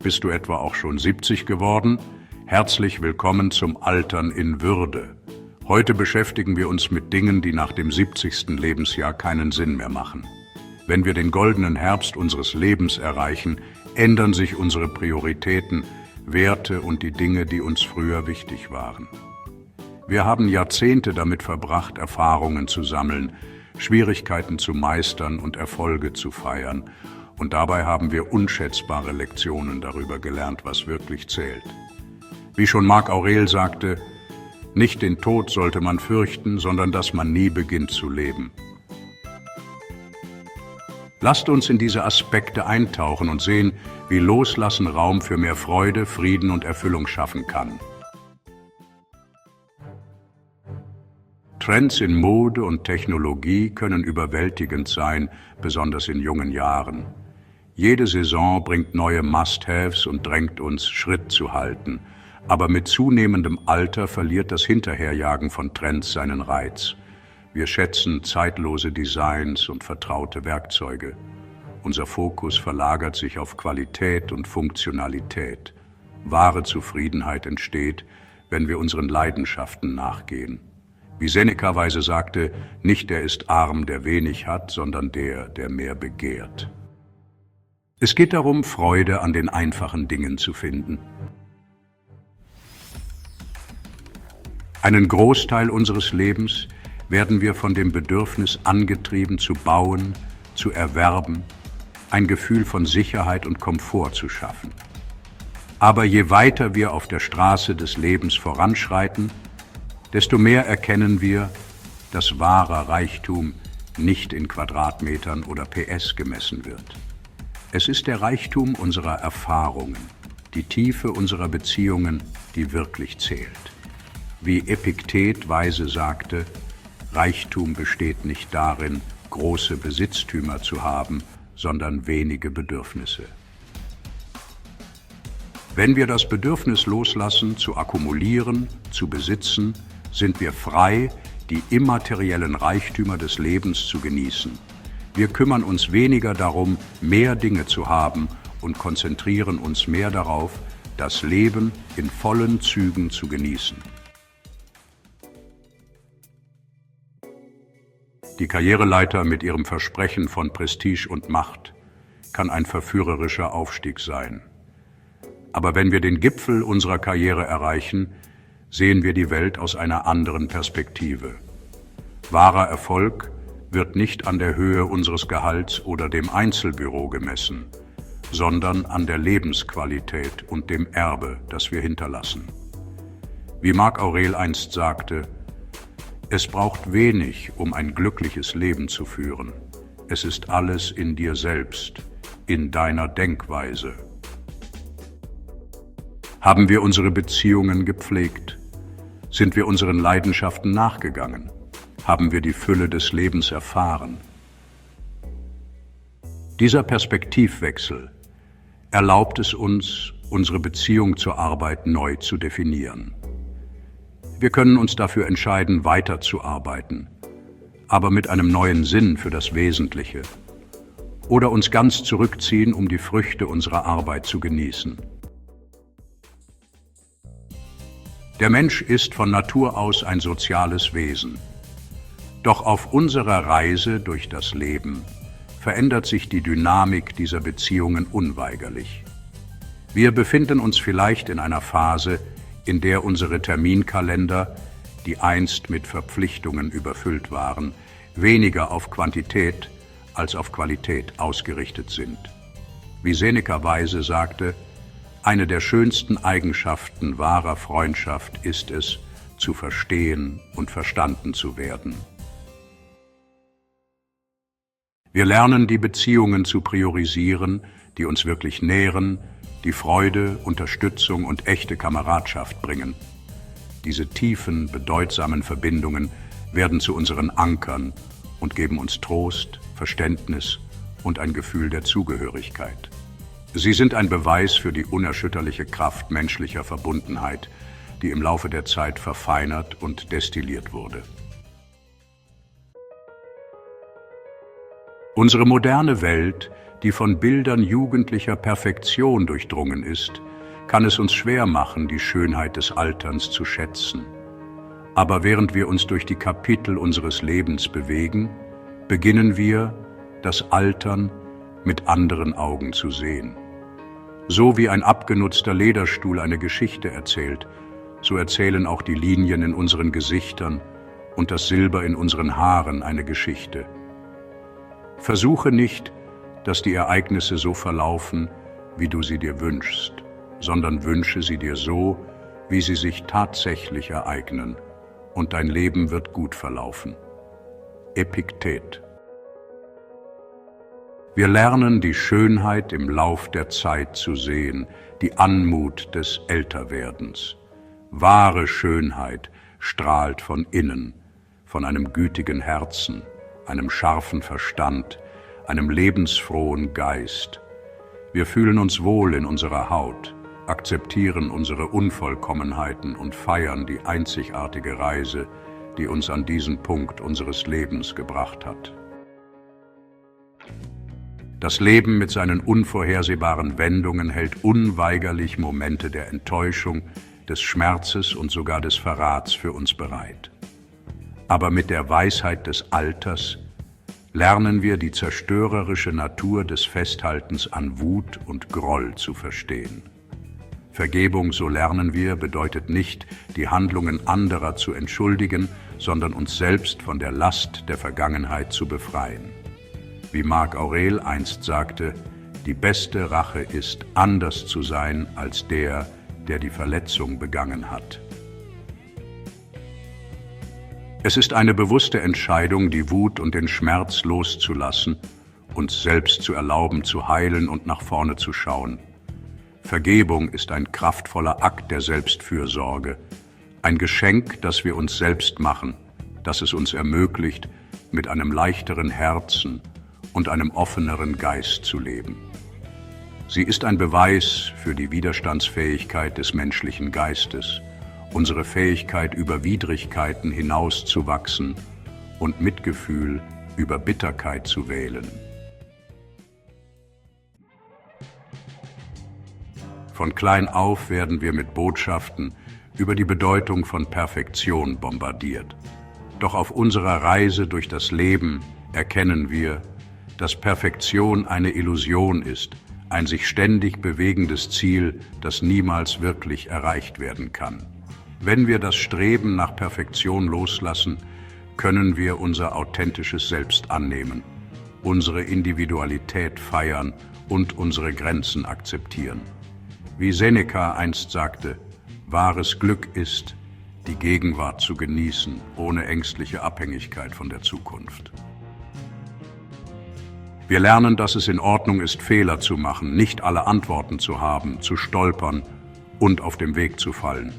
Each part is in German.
Bist du etwa auch schon 70 geworden? Herzlich willkommen zum Altern in Würde. Heute beschäftigen wir uns mit Dingen, die nach dem 70. Lebensjahr keinen Sinn mehr machen. Wenn wir den goldenen Herbst unseres Lebens erreichen, ändern sich unsere Prioritäten, Werte und die Dinge, die uns früher wichtig waren. Wir haben Jahrzehnte damit verbracht, Erfahrungen zu sammeln, Schwierigkeiten zu meistern und Erfolge zu feiern. Und dabei haben wir unschätzbare Lektionen darüber gelernt, was wirklich zählt. Wie schon Marc Aurel sagte, nicht den Tod sollte man fürchten, sondern dass man nie beginnt zu leben. Lasst uns in diese Aspekte eintauchen und sehen, wie Loslassen Raum für mehr Freude, Frieden und Erfüllung schaffen kann. Trends in Mode und Technologie können überwältigend sein, besonders in jungen Jahren. Jede Saison bringt neue Must-Haves und drängt uns, Schritt zu halten. Aber mit zunehmendem Alter verliert das Hinterherjagen von Trends seinen Reiz. Wir schätzen zeitlose Designs und vertraute Werkzeuge. Unser Fokus verlagert sich auf Qualität und Funktionalität. Wahre Zufriedenheit entsteht, wenn wir unseren Leidenschaften nachgehen. Wie Seneca weise sagte, nicht der ist arm, der wenig hat, sondern der, der mehr begehrt. Es geht darum, Freude an den einfachen Dingen zu finden. Einen Großteil unseres Lebens werden wir von dem Bedürfnis angetrieben, zu bauen, zu erwerben, ein Gefühl von Sicherheit und Komfort zu schaffen. Aber je weiter wir auf der Straße des Lebens voranschreiten, desto mehr erkennen wir, dass wahrer Reichtum nicht in Quadratmetern oder PS gemessen wird. Es ist der Reichtum unserer Erfahrungen, die Tiefe unserer Beziehungen, die wirklich zählt. Wie Epiktet weise sagte, Reichtum besteht nicht darin, große Besitztümer zu haben, sondern wenige Bedürfnisse. Wenn wir das Bedürfnis loslassen, zu akkumulieren, zu besitzen, sind wir frei, die immateriellen Reichtümer des Lebens zu genießen. Wir kümmern uns weniger darum, mehr Dinge zu haben und konzentrieren uns mehr darauf, das Leben in vollen Zügen zu genießen. Die Karriereleiter mit ihrem Versprechen von Prestige und Macht kann ein verführerischer Aufstieg sein. Aber wenn wir den Gipfel unserer Karriere erreichen, sehen wir die Welt aus einer anderen Perspektive. Wahrer Erfolg wird nicht an der Höhe unseres Gehalts oder dem Einzelbüro gemessen, sondern an der Lebensqualität und dem Erbe, das wir hinterlassen. Wie Marc Aurel einst sagte, es braucht wenig, um ein glückliches Leben zu führen. Es ist alles in dir selbst, in deiner Denkweise. Haben wir unsere Beziehungen gepflegt? Sind wir unseren Leidenschaften nachgegangen? Haben wir die Fülle des Lebens erfahren? Dieser Perspektivwechsel erlaubt es uns, unsere Beziehung zur Arbeit neu zu definieren. Wir können uns dafür entscheiden, weiterzuarbeiten, aber mit einem neuen Sinn für das Wesentliche, oder uns ganz zurückziehen, um die Früchte unserer Arbeit zu genießen. Der Mensch ist von Natur aus ein soziales Wesen. Doch auf unserer Reise durch das Leben verändert sich die Dynamik dieser Beziehungen unweigerlich. Wir befinden uns vielleicht in einer Phase, in der unsere Terminkalender, die einst mit Verpflichtungen überfüllt waren, weniger auf Quantität als auf Qualität ausgerichtet sind. Wie Seneca weise sagte, eine der schönsten Eigenschaften wahrer Freundschaft ist es, zu verstehen und verstanden zu werden. Wir lernen, die Beziehungen zu priorisieren, die uns wirklich nähren, die Freude, Unterstützung und echte Kameradschaft bringen. Diese tiefen, bedeutsamen Verbindungen werden zu unseren Ankern und geben uns Trost, Verständnis und ein Gefühl der Zugehörigkeit. Sie sind ein Beweis für die unerschütterliche Kraft menschlicher Verbundenheit, die im Laufe der Zeit verfeinert und destilliert wurde. Unsere moderne Welt die von Bildern jugendlicher Perfektion durchdrungen ist, kann es uns schwer machen, die Schönheit des Alterns zu schätzen. Aber während wir uns durch die Kapitel unseres Lebens bewegen, beginnen wir, das Altern mit anderen Augen zu sehen. So wie ein abgenutzter Lederstuhl eine Geschichte erzählt, so erzählen auch die Linien in unseren Gesichtern und das Silber in unseren Haaren eine Geschichte. Versuche nicht, dass die Ereignisse so verlaufen, wie du sie dir wünschst, sondern wünsche sie dir so, wie sie sich tatsächlich ereignen, und dein Leben wird gut verlaufen. Epiktet. Wir lernen die Schönheit im Lauf der Zeit zu sehen, die Anmut des Älterwerdens. Wahre Schönheit strahlt von innen, von einem gütigen Herzen, einem scharfen Verstand, einem lebensfrohen Geist. Wir fühlen uns wohl in unserer Haut, akzeptieren unsere Unvollkommenheiten und feiern die einzigartige Reise, die uns an diesen Punkt unseres Lebens gebracht hat. Das Leben mit seinen unvorhersehbaren Wendungen hält unweigerlich Momente der Enttäuschung, des Schmerzes und sogar des Verrats für uns bereit. Aber mit der Weisheit des Alters lernen wir die zerstörerische Natur des Festhaltens an Wut und Groll zu verstehen. Vergebung, so lernen wir, bedeutet nicht, die Handlungen anderer zu entschuldigen, sondern uns selbst von der Last der Vergangenheit zu befreien. Wie Marc Aurel einst sagte, die beste Rache ist, anders zu sein als der die Verletzung begangen hat. Es ist eine bewusste Entscheidung, die Wut und den Schmerz loszulassen, uns selbst zu erlauben, zu heilen und nach vorne zu schauen. Vergebung ist ein kraftvoller Akt der Selbstfürsorge, ein Geschenk, das wir uns selbst machen, das es uns ermöglicht, mit einem leichteren Herzen und einem offeneren Geist zu leben. Sie ist ein Beweis für die Widerstandsfähigkeit des menschlichen Geistes, unsere Fähigkeit, über Widrigkeiten hinauszuwachsen und Mitgefühl über Bitterkeit zu wählen. Von klein auf werden wir mit Botschaften über die Bedeutung von Perfektion bombardiert. Doch auf unserer Reise durch das Leben erkennen wir, dass Perfektion eine Illusion ist, ein sich ständig bewegendes Ziel, das niemals wirklich erreicht werden kann. Wenn wir das Streben nach Perfektion loslassen, können wir unser authentisches Selbst annehmen, unsere Individualität feiern und unsere Grenzen akzeptieren. Wie Seneca einst sagte, wahres Glück ist, die Gegenwart zu genießen, ohne ängstliche Abhängigkeit von der Zukunft. Wir lernen, dass es in Ordnung ist, Fehler zu machen, nicht alle Antworten zu haben, zu stolpern und auf dem Weg zu fallen.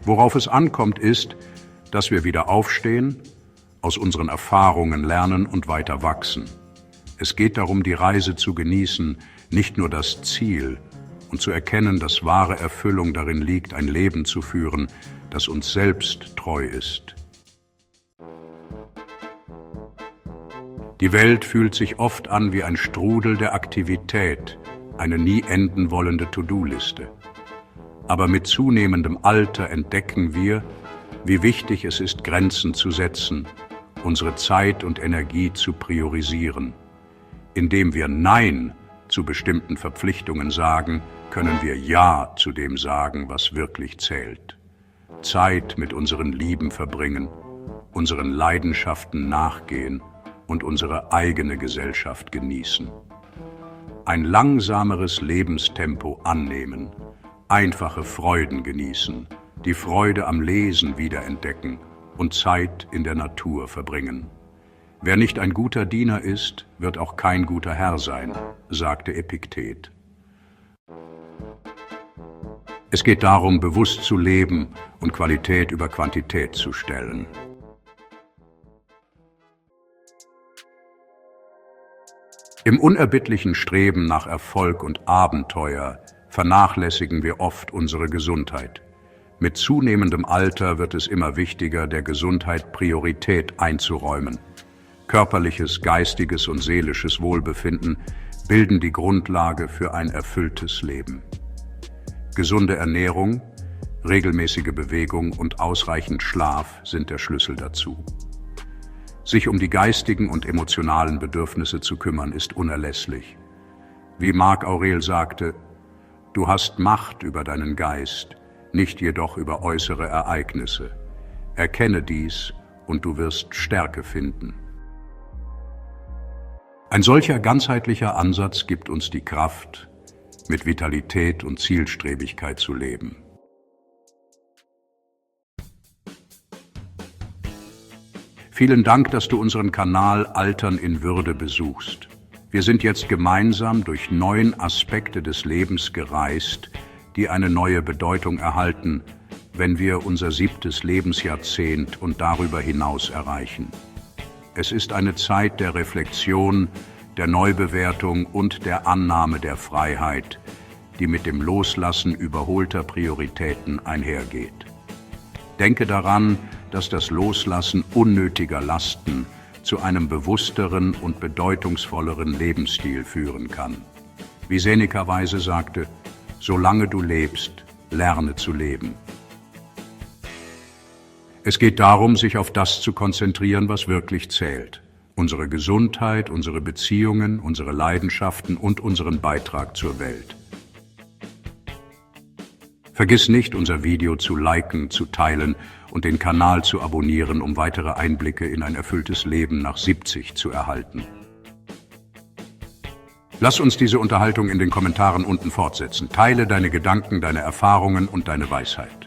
Worauf es ankommt, ist, dass wir wieder aufstehen, aus unseren Erfahrungen lernen und weiter wachsen. Es geht darum, die Reise zu genießen, nicht nur das Ziel, und zu erkennen, dass wahre Erfüllung darin liegt, ein Leben zu führen, das uns selbst treu ist. Die Welt fühlt sich oft an wie ein Strudel der Aktivität, eine nie enden wollende To-Do-Liste. Aber mit zunehmendem Alter entdecken wir, wie wichtig es ist, Grenzen zu setzen, unsere Zeit und Energie zu priorisieren. Indem wir Nein zu bestimmten Verpflichtungen sagen, können wir Ja zu dem sagen, was wirklich zählt. Zeit mit unseren Lieben verbringen, unseren Leidenschaften nachgehen und unsere eigene Gesellschaft genießen. Ein langsameres Lebenstempo annehmen, einfache Freuden genießen, die Freude am Lesen wiederentdecken und Zeit in der Natur verbringen. Wer nicht ein guter Diener ist, wird auch kein guter Herr sein, sagte Epiktet. Es geht darum, bewusst zu leben und Qualität über Quantität zu stellen. Im unerbittlichen Streben nach Erfolg und Abenteuer vernachlässigen wir oft unsere Gesundheit. Mit zunehmendem Alter wird es immer wichtiger, der Gesundheit Priorität einzuräumen. Körperliches, geistiges und seelisches Wohlbefinden bilden die Grundlage für ein erfülltes Leben. Gesunde Ernährung, regelmäßige Bewegung und ausreichend Schlaf sind der Schlüssel dazu. Sich um die geistigen und emotionalen Bedürfnisse zu kümmern, ist unerlässlich. Wie Marc Aurel sagte, du hast Macht über deinen Geist, nicht jedoch über äußere Ereignisse. Erkenne dies und du wirst Stärke finden. Ein solcher ganzheitlicher Ansatz gibt uns die Kraft, mit Vitalität und Zielstrebigkeit zu leben. Vielen Dank, dass du unseren Kanal Altern in Würde besuchst. Wir sind jetzt gemeinsam durch 9 Aspekte des Lebens gereist, die eine neue Bedeutung erhalten, wenn wir unser 7. Lebensjahrzehnt und darüber hinaus erreichen. Es ist eine Zeit der Reflexion, der Neubewertung und der Annahme der Freiheit, die mit dem Loslassen überholter Prioritäten einhergeht. Denke daran, dass das Loslassen unnötiger Lasten zu einem bewussteren und bedeutungsvolleren Lebensstil führen kann. Wie Seneca weise sagte, solange du lebst, lerne zu leben. Es geht darum, sich auf das zu konzentrieren, was wirklich zählt. Unsere Gesundheit, unsere Beziehungen, unsere Leidenschaften und unseren Beitrag zur Welt. Vergiss nicht, unser Video zu liken, zu teilen und den Kanal zu abonnieren, um weitere Einblicke in ein erfülltes Leben nach 70 zu erhalten. Lass uns diese Unterhaltung in den Kommentaren unten fortsetzen. Teile deine Gedanken, deine Erfahrungen und deine Weisheit.